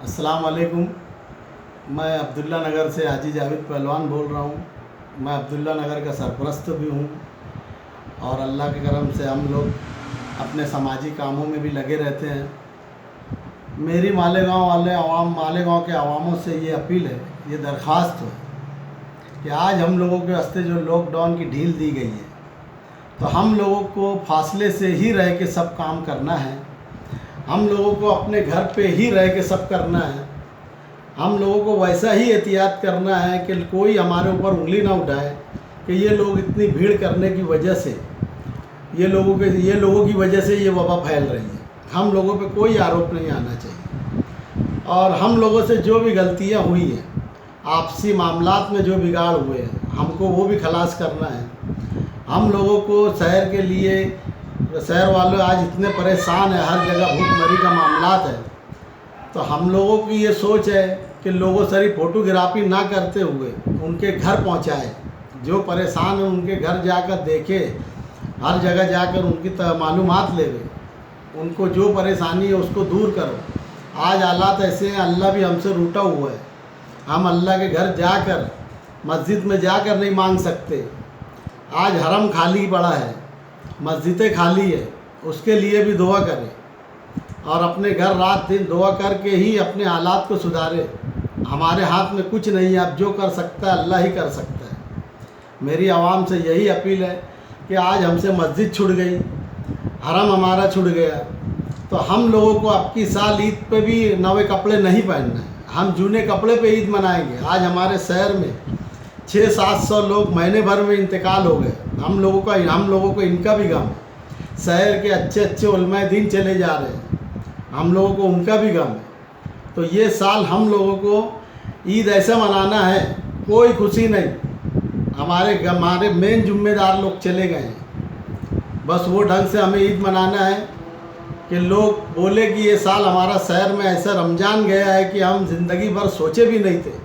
अस्सलाम वालेकुम। मैं अब्दुल्ला नगर से हाजी जावेद पहलवान बोल रहा हूँ। मैं अब्दुल्ला नगर का सरपरस्त भी हूँ और अल्लाह के करम से हम लोग अपने समाजी कामों में भी लगे रहते हैं। मेरी मालेगांव के अवामों से ये अपील है, ये दरख्वास्त है कि आज हम लोगों के वास्ते जो लॉकडाउन की ढील दी गई है, तो हम लोगों को फासले से ही रह के सब काम करना है। हम लोगों को अपने घर पे ही रह के सब करना है। हम लोगों को वैसा ही एहतियात करना है कि कोई हमारे ऊपर उंगली ना उठाए कि ये लोग इतनी भीड़ करने की वजह से ये लोगों की वजह से ये वबा फैल रही है। हम लोगों पे कोई आरोप नहीं आना चाहिए और हम लोगों से जो भी गलतियां हुई हैं, आपसी मामलात में जो बिगाड़ हुए हैं, हमको वो भी खलास करना है। हम लोगों को शहर के लिए, शहर वाले आज इतने परेशान हैं, हर जगह भूखमरी का मामलात है, तो हम लोगों की ये सोच है कि लोगों सारी फ़ोटोग्राफी ना करते हुए उनके घर पहुंचाए। जो परेशान हैं उनके घर जाकर देखे, हर जगह जाकर उनकी मालूमात लेवे, उनको जो परेशानी है उसको दूर करो। आज हालात ऐसे हैं, अल्लाह भी हमसे रूठा हुआ है। हम अल्लाह के घर जाकर, मस्जिद में जाकर नहीं मांग सकते। आज हरम खाली पड़ा है, मस्जिदें खाली है, उसके लिए भी दुआ करें और अपने घर रात दिन दुआ करके ही अपने हालात को सुधारें। हमारे हाथ में कुछ नहीं है, अब जो कर सकता है अल्लाह ही कर सकता है। मेरी आवाम से यही अपील है कि आज हमसे मस्जिद छूट गई, हरम हमारा छूट गया, तो हम लोगों को अब की साल ईद पे भी नए कपड़े नहीं पहनना है। हम जूने कपड़े पे ईद मनाएंगे। आज हमारे शहर में 600-700 लोग महीने भर में इंतकाल हो गए। हम लोगों को इनका भी गम है। शहर के अच्छे उलमाए दीन चले जा रहे हैं, हम लोगों को उनका भी गम है। तो ये साल हम लोगों को ईद ऐसा मनाना है, कोई खुशी नहीं। हमारे मेन जिम्मेदार लोग चले गए हैं, बस वो ढंग से हमें ईद मनाना है कि लोग बोले कि ये साल हमारा शहर में ऐसा रमज़ान गया है कि हम ज़िंदगी भर सोचे भी नहीं थे।